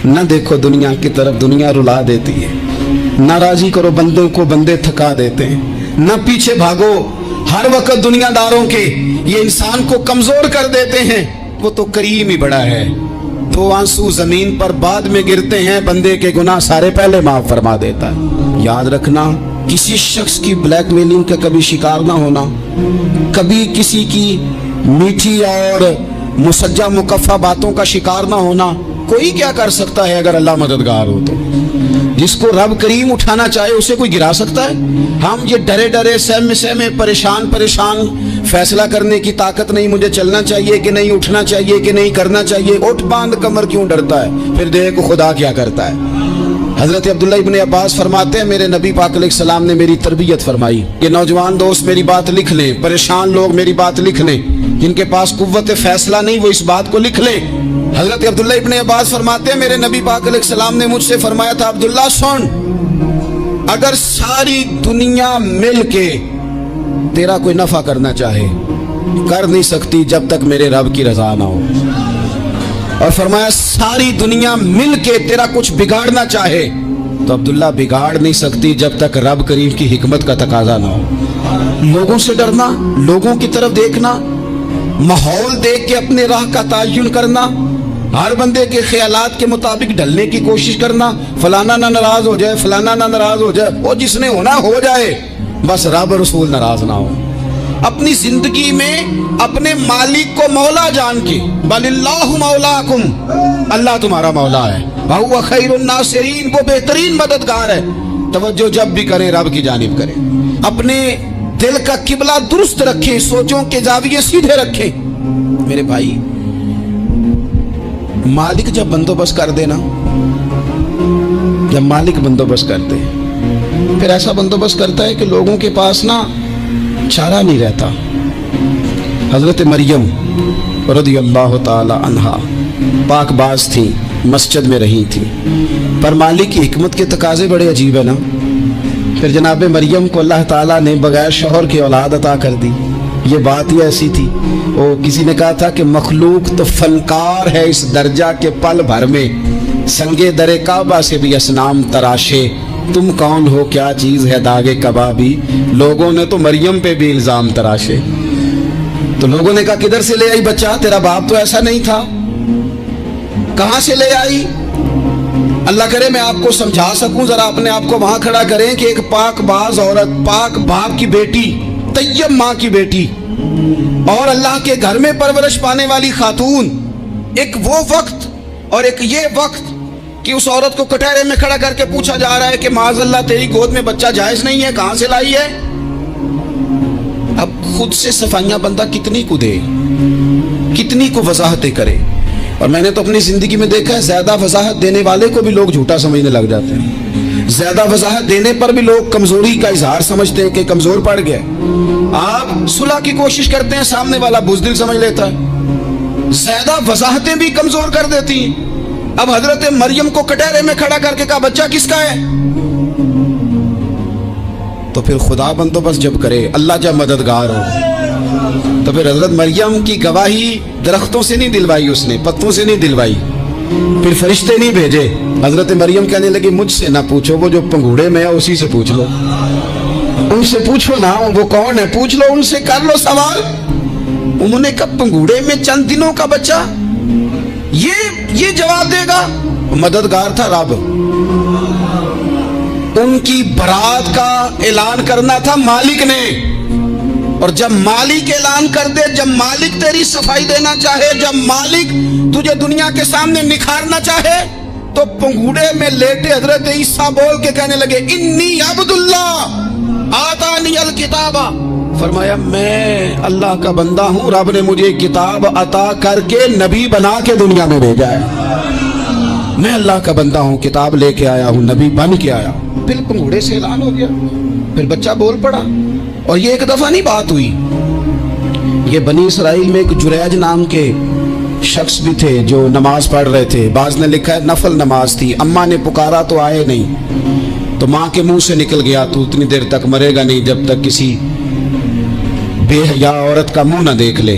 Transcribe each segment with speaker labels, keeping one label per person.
Speaker 1: نہ دیکھو دنیا کی طرف، دنیا رلا دیتی ہے، نہ راضی کرو بندوں کو، بندے تھکا دیتے ہیں، نہ پیچھے بھاگو ہر وقت دنیا داروں کے، یہ انسان کو کمزور کر دیتے ہیں۔ وہ تو کریم ہی بڑا ہے، دو آنسو زمین پر بعد میں گرتے ہیں، بندے کے گناہ سارے پہلے معاف فرما دیتا ہے۔ یاد رکھنا، کسی شخص کی بلیک میلنگ کا کبھی شکار نہ ہونا، کبھی کسی کی میٹھی اور مسجع مکفہ باتوں کا شکار نہ ہونا۔ کوئی کیا کر سکتا ہے اگر اللہ مددگار ہو تو؟ جس کو رب کریم اٹھانا چاہے اسے کوئی گرا سکتا ہے؟ ہم یہ ڈرے ڈرے سہمے سہمے پریشان فیصلہ کرنے کی طاقت نہیں، مجھے چلنا چاہیے کہ نہیں، اٹھنا چاہیے کہ نہیں، کرنا چاہیے، اٹھ باندھ کمر کیوں ڈرتا ہے؟ پھر دیکھ خدا کیا کرتا ہے۔ حضرت عبداللہ ابن عباس فرماتے ہیں میرے نبی پاک علیہ السلام نے میری تربیت فرمائی کہ نوجوان دوست میری بات لکھ لیں، پریشان لوگ میری بات لکھ لیں، جن کے پاس قوت فیصلہ نہیں وہ اس بات کو لکھ لیں۔ حضرت عبداللہ ابن عباس فرماتے ہیں میرے نبی پاک علیہ السلام نے مجھ سے فرمایا تھا، عبداللہ سن، اگر ساری دنیا مل کے تیرا کوئی نفع کرنا چاہے، کر نہیں سکتی جب تک میرے رب کی رضا نہ ہو۔ اور فرمایا ساری دنیا مل کے تیرا کچھ بگاڑنا چاہے تو عبداللہ بگاڑ نہیں سکتی جب تک رب کریم کی حکمت کا تقاضا نہ ہو۔ لوگوں سے ڈرنا، لوگوں کی طرف دیکھنا، ماحول دیکھ کے اپنے راہ کا تعین کرنا، ہر بندے کے خیالات کے مطابق ڈھلنے کی کوشش کرنا، فلانا نہ ناراض ہو جائے، فلانا نہ ناراض ہو جائے، وہ جس نے ہونا ہو جائے، بس رب رسول ناراض نہ ہو۔ اپنی زندگی میں اپنے مالک کو مولا جان کے، بل اللہ مولاکم، اللہ تمہارا مولا ہے، وہو خیر الناصرین، وہ بہترین مددگار ہے۔ توجہ جب بھی کریں رب کی جانب کریں، اپنے دل کا قبلہ درست رکھیں، سوچوں کے زاویے سیدھے رکھیں۔ میرے بھائی، مالک جب بندوبست کر دے نا، جب مالک بندوبست کر دے، پھر ایسا بندوبست کرتا ہے کہ لوگوں کے پاس نا چارہ نہیں رہتا۔ حضرت مریم رضی اللہ تعالی عنہا پاک باز تھی، مسجد میں رہی تھی، پر مالک کی حکمت کے تقاضے بڑے عجیب ہے نا۔ پھر جناب مریم کو اللہ تعالیٰ نے بغیر شوہر کی اولاد عطا کر دی۔ یہ بات ہی ایسی تھی، وہ کسی نے کہا تھا کہ مخلوق تو فنکار ہے اس درجہ کے پل بھر میں سنگے در کعبہ سے بھی اصنام تراشے، تم کون ہو کیا چیز ہے داغے کبابی۔ لوگوں نے تو مریم پہ بھی الزام تراشے، تو لوگوں نے کہا کدھر سے لے آئی بچہ، تیرا باپ تو ایسا نہیں تھا، کہاں سے لے آئی؟ اللہ کرے میں آپ کو سمجھا سکوں، ذرا اپنے آپ کو وہاں کھڑا کریں کہ ایک پاک باز عورت، پاک باپ کی بیٹی، طیب ماں کی بیٹی، اور اللہ کے گھر میں پرورش پانے والی خاتون، ایک وہ وقت اور ایک یہ وقت کہ اس عورت کو کٹہرے میں کھڑا کر کے پوچھا جا رہا ہے کہ معاذ اللہ تیری گود میں بچہ جائز نہیں ہے، کہاں سے لائی ہے؟ اب خود سے صفائیاں بندہ کتنی کو دے، کتنی کو وضاحتیں کرے۔ اور میں نے تو اپنی زندگی میں دیکھا ہے، زیادہ وضاحت دینے والے کو بھی لوگ جھوٹا سمجھنے لگ جاتے ہیں، زیادہ وضاحت دینے پر بھی لوگ کمزوری کا اظہار سمجھتے ہیں کہ کمزور پڑ گئے۔ آپ صلح کی کوشش کرتے ہیں، سامنے والا بزدل سمجھ لیتا ہے، زیادہ وضاحتیں بھی کمزور کر دیتی ہیں۔ اب حضرت مریم کو کٹہرے میں کھڑا کر کے کہا بچہ کس کا ہے؟ تو پھر خدا بندوبست جب کرے، اللہ جب مددگار ہو، تو پھر حضرت مریم کی گواہی درختوں سے نہیں دلوائی، اس نے پتوں سے نہیں دلوائی، پھر فرشتے نہیں بھیجے۔ حضرت مریم کہنے لگی مجھ سے نہ پوچھو، وہ جو پنگوڑے میں ہے اسی سے پوچھ لو، ان سے پوچھو نا، وہ کون ہے پوچھ لو، ان سے کر لو سوال۔ انہوں نے کہا پنگوڑے میں چند دنوں کا بچہ، یہ جواب دے گا؟ مددگار تھا رب، ان کی برات کا اعلان کرنا تھا مالک نے، اور جب مالک اعلان کر دے، جب مالک تیری صفائی دینا چاہے، جب مالک تجھے دنیا کے سامنے نکھارنا چاہے، تو پنگوڑے میں لیٹے حضرت عیسیٰ بول کے کہنے لگے انی عبداللہ آتانی الکتاب، فرمایا میں اللہ کا بندہ ہوں، رب نے مجھے کتاب عطا کر کے نبی بنا کے دنیا میں بھیجا ہے، میں اللہ کا بندہ ہوں، کتاب لے کے آیا ہوں، نبی بن کے آیا ہوں۔ پھر پنگوڑے سے اعلان ہو گیا، پھر بچہ بول پڑا، اور یہ ایک دفعہ نہیں بات ہوئی، یہ بنی اسرائیل میں ایک جریج نام کے شخص بھی تھے جو نماز پڑھ رہے تھے، بعض نے لکھا ہے نفل نماز تھی، اماں نے پکارا تو آئے نہیں، تو ماں کے منہ سے نکل گیا تو اتنی دیر تک مرے گا نہیں جب تک کسی بے حیا عورت کا منہ نہ دیکھ لے۔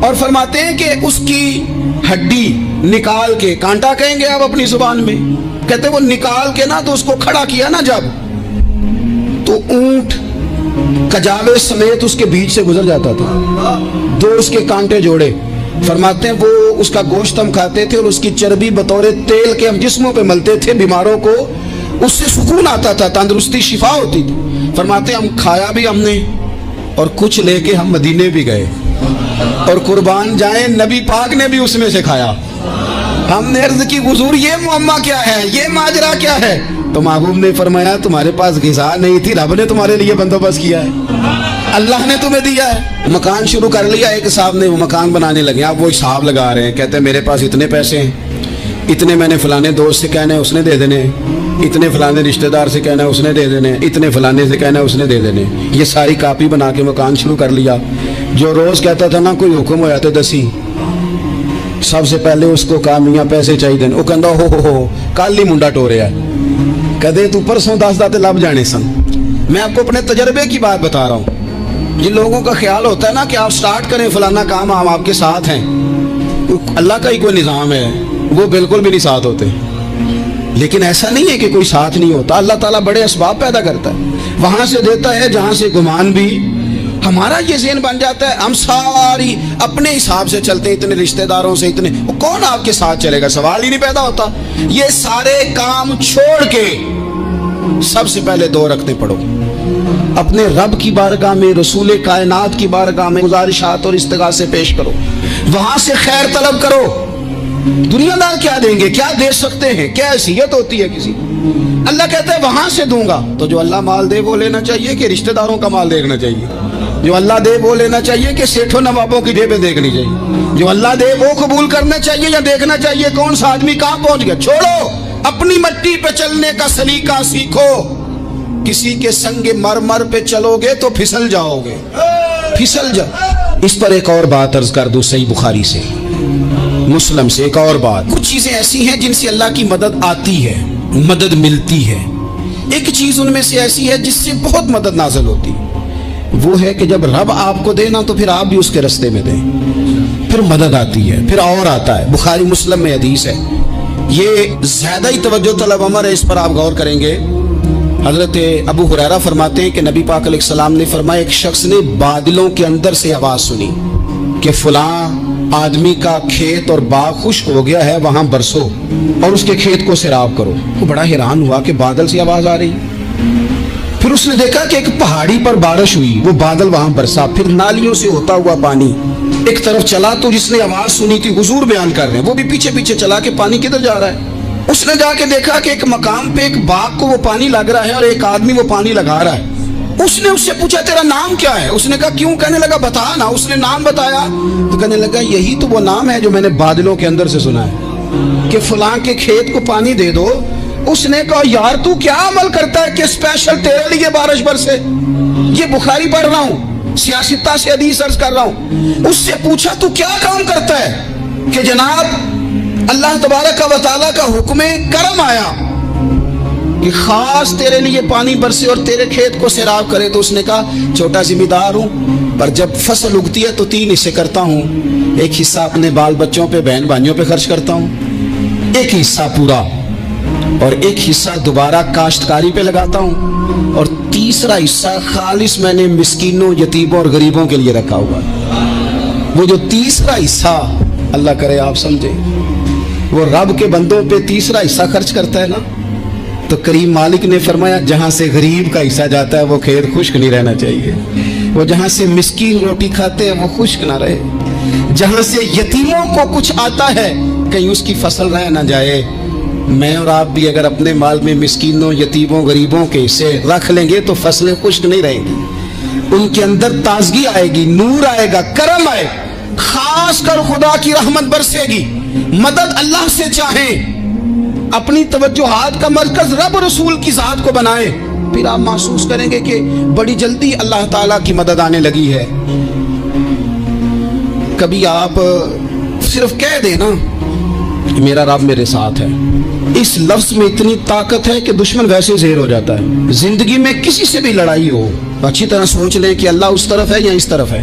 Speaker 1: اور فرماتے ہیں کہ اس کی ہڈی نکال کے، کانٹا کہیں گے آپ اپنی زبان میں، کہتے ہیں وہ نکال کے نا تو اس کو کھڑا کیا نا جب، تو اونٹ کجاوے سمیت اس کے بیچ سے گزر جاتا تھا، دو اس کے کانٹے جوڑے۔ فرماتے ہیں وہ اس کا گوشت ہم کھاتے تھے اور اس کی چربی بطور تیل کے ہم جسموں پہ ملتے تھے، بیماروں کو اس سے سکون آتا تھا، تندرستی شفا ہوتی تھی۔ فرماتے ہیں ہم کھایا بھی ہم نے اور کچھ لے کے ہم مدینے بھی گئے، اور قربان جائیں نبی پاک نے بھی اس میں سے کھایا۔ ہم نے عرض کی حضور یہ معمہ کیا ہے، یہ ماجرا کیا ہے؟ تو محبوب نے فرمایا تمہارے پاس غذا نہیں تھی، رب نے تمہارے لیے بندوبست کیا ہے، اللہ نے تمہیں دیا ہے۔ مکان شروع کر لیا، ایک صاحب نے وہ مکان بنانے لگے، آپ وہ حساب لگا رہے ہیں، کہتے ہیں میرے پاس اتنے پیسے ہیں، اتنے میں نے فلانے دوست سے کہنا ہے اس نے دے دینے، اتنے فلانے رشتہ دار سے کہنا ہے اس نے دے دینے، اتنے فلانے سے کہنا ہے اس نے دے دینے۔ یہ ساری کاپی بنا کے مکان شروع کر لیا۔ جو روز کہتا تھا نا کوئی حکم ہو جاتا دسی، سب سے پہلے اس کو کہا میاں پیسے چاہیے، وہ کہندا ہو کل ہی منڈا ٹوریا ہے، کدے تو پرسوں دس داتے لب جانے سن۔ میں آپ کو اپنے تجربے کی بات بتا رہا ہوں۔ جن لوگوں کا خیال ہوتا ہے نا کہ آپ سٹارٹ کریں فلانا کام، ہم آپ کے ساتھ ہیں، اللہ کا ہی کوئی نظام ہے، وہ بالکل بھی نہیں ساتھ ہوتے۔ لیکن ایسا نہیں ہے کہ کوئی ساتھ نہیں ہوتا، اللہ تعالیٰ بڑے اسباب پیدا کرتا ہے، وہاں سے دیتا ہے جہاں سے گمان بھی۔ ہمارا یہ ذہن بن جاتا ہے ہم ساری اپنے حساب سے چلتے ہیں، اتنے رشتہ داروں سے اتنے، وہ کون آپ کے ساتھ چلے گا، سوال ہی نہیں پیدا ہوتا۔ یہ سارے کام چھوڑ کے سب سے پہلے دو رکعتیں پڑھو، اپنے رب کی بارگاہ میں، رسول کائنات کی بارگاہ میں گزارشات اور استغاثے پیش کرو، وہاں سے خیر طلب کرو۔ دنیا دار کیا دیں گے، کیا دے سکتے ہیں، کیا حیثیت ہوتی ہے کسی، اللہ کہتا ہے وہاں سے دوں گا۔ تو جو اللہ مال دے وہ لینا چاہیے کہ رشتہ داروں کا مال دیکھنا چاہیے؟ جو اللہ دے وہ لینا چاہیے کہ سیٹھوں نوابوں کی جیبیں دیکھنی چاہیے؟ جو اللہ دے وہ قبول کرنا چاہیے یا دیکھنا چاہیے کون سا آدمی کہاں پہنچ گیا؟ چھوڑو، اپنی مٹی پہ چلنے کا سلیقہ سیکھو۔ کسی کے سنگ مرمر پہ چلو گے تو پھسل جاؤ گے، پھسل جاؤ۔ اس پر ایک اور بات عرض کر دوں، صحیح بخاری سے، مسلم سے ایک اور بات۔ کچھ چیزیں ایسی ہیں جن سے اللہ کی مدد آتی ہے، مدد ملتی ہے۔ ایک چیز ان میں سے ایسی ہے جس سے بہت مدد نازل ہوتی، وہ ہے کہ جب رب آپ کو دے نا تو پھر آپ بھی اس کے رستے میں دیں، پھر مدد آتی ہے، پھر اور آتا ہے۔ بخاری مسلم میں حدیث ہے، یہ زیادہ ہی توجہ طلب امر ہے، اس پر آپ غور کریں گے۔ حضرت ابو ہریرہ فرماتے ہیں کہ نبی پاک علیہ السلام نے فرمایا ایک شخص نے بادلوں کے اندر سے آواز سنی کہ فلاں آدمی کا کھیت اور باغ خشک ہو گیا ہے، وہاں برسو اور اس کے کھیت کو سیراب کرو۔ وہ بڑا حیران ہوا کہ بادل سے آواز آ رہی، پھر اس نے دیکھا کہ ایک پہاڑی پر بارش ہوئی، وہ بادل وہاں برسا، پھر نالیوں سے ہوتا ہوا پانی ایک طرف چلا۔ تو جس نے آواز سنی تھی، حضور بیان کر رہے ہیں، وہ بھی پیچھے پیچھے چلا کہ پانی کدھر جا رہا ہے۔ اس نے جا کے دیکھا کہ ایک مقام پہ ایک باغ کو وہ پانی لگ رہا ہے اور ایک آدمی وہ پانی لگا رہا ہے۔ اس نے اس سے پوچھا تیرا نام کیا ہے؟ اس نے کہا کیوں؟ کہنے لگا بتا نا۔ اس نے نام بتایا تو کہنے لگا یہی تو وہ نام ہے جو میں نے بادلوں کے اندر سے سنا ہے کہ فلاں کے کھیت کو پانی دے دو۔ اس نے کہا یار تو کیا عمل کرتا ہے کہ اسپیشل تیرے لیے بارش برسے؟ یہ بخاری پڑھ رہا ہوں، سیاستہ سے حدیث عرض کر رہا ہوں۔ اس سے پوچھا تو کیا کام کرتا ہے کہ جناب اللہ تبارک و تعالیٰ کا حکم کرم آیا کہ خاص تیرے لیے پانی برسے اور تیرے کھیت کو سیراب کرے؟ تو اس نے کہا چھوٹا ذمہ دار ہوں، پر جب فصل اگتی ہے تو 3 حصے کرتا ہوں، ایک حصہ اپنے بال بچوں پہ، بہن بھائیوں پہ خرچ کرتا ہوں، ایک حصہ پورا، اور ایک حصہ دوبارہ کاشتکاری پہ لگاتا ہوں، اور تیسرا حصہ خالص میں نے مسکینوں، یتیموں اور غریبوں کے لیے رکھا ہوا۔ وہ جو تیسرا حصہ، اللہ کرے آپ سمجھے، وہ رب کے بندوں پہ تیسرا حصہ خرچ کرتا ہے نا، تو کریم مالک نے فرمایا جہاں سے غریب کا حصہ جاتا ہے وہ کھیت خشک نہیں رہنا چاہیے، وہ جہاں سے مسکین روٹی کھاتے ہیں وہ خشک نہ رہے، جہاں سے یتیموں کو کچھ آتا ہے کہیں اس کی فصل رہ نہ جائے۔ میں اور آپ بھی اگر اپنے مال میں مسکینوں، یتیموں، غریبوں کے حصے رکھ لیں گے تو فصلیں خشک نہیں رہیں گی، ان کے اندر تازگی آئے گی، نور آئے گا، کرم آئے گا، خاص کر خدا کی رحمت برسے گی۔ مدد اللہ سے چاہیں، اپنی توجہات کا مرکز رب رسول کی ذات کو بنائیں، پھر آپ محسوس کریں گے کہ بڑی جلدی اللہ تعالیٰ کی مدد آنے لگی ہے۔ کبھی آپ صرف کہہ دیں نا میرا رب میرے ساتھ ہے، اس لفظ میں اتنی طاقت ہے کہ دشمن ویسے زہر ہو جاتا ہے۔ زندگی میں کسی سے بھی لڑائی ہو، اچھی طرح سوچ لیں کہ اللہ اس طرف ہے یا اس طرف ہے،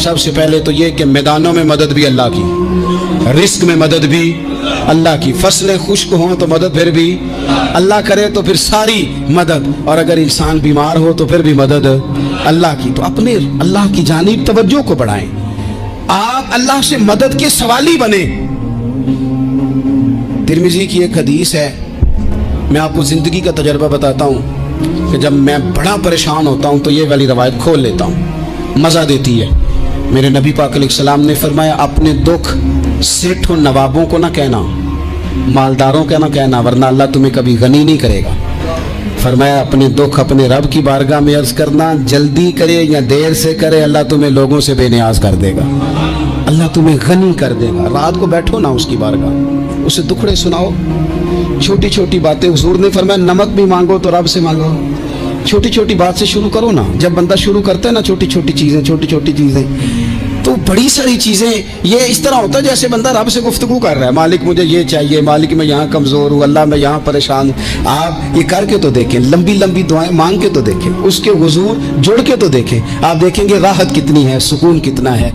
Speaker 1: سب سے پہلے تو یہ کہ میدانوں میں مدد بھی اللہ کی, رزق میں مدد بھی اللہ کی, فصلیں خشک ہوں تو مدد پھر بھی اللہ کرے تو پھر ساری مدد, اور اگر انسان بیمار ہو تو پھر بھی مدد اللہ کی. تو اپنے اللہ کی جانب توجہ کو بڑھائیں, آپ اللہ سے مدد کے سوالی بنیں. ترمذی کی ایک حدیث ہے, میں آپ کو زندگی کا تجربہ بتاتا ہوں کہ جب میں بڑا پریشان ہوتا ہوں تو یہ والی روایت کھول لیتا ہوں, مزہ دیتی ہے. میرے نبی پاک علیہ السلام نے فرمایا اپنے دکھ سیٹھ و نوابوں کو نہ کہنا, مالداروں کا نہ کہنا, ورنہ اللہ تمہیں کبھی غنی نہیں کرے گا. فرمایا اپنے دکھ اپنے رب کی بارگاہ میں عرض کرنا, جلدی کرے یا دیر سے کرے اللہ تمہیں لوگوں سے بے نیاز کر دے گا, اللہ تمہیں غنی کر دے گا. رات کو بیٹھو نا اس کی بارگاہ, اسے دکھڑے سناؤ, چھوٹی چھوٹی باتیں. حضور نے فرمایا نمک بھی مانگو تو رب سے مانگو. چھوٹی چھوٹی بات سے شروع کرو نا. جب بندہ شروع کرتا ہے نا چھوٹی چھوٹی چیزیں تو بڑی ساری چیزیں یہ اس طرح ہوتا ہے جیسے بندہ رب سے گفتگو کر رہا ہے, مالک مجھے یہ چاہیے, مالک میں یہاں کمزور ہوں, اللہ میں یہاں پریشان ہوں. آپ یہ کر کے تو دیکھیں, لمبی لمبی دعائیں مانگ کے تو دیکھیں, اس کے حضور جڑ کے تو دیکھیں, آپ دیکھیں گے راحت کتنی ہے, سکون کتنا ہے.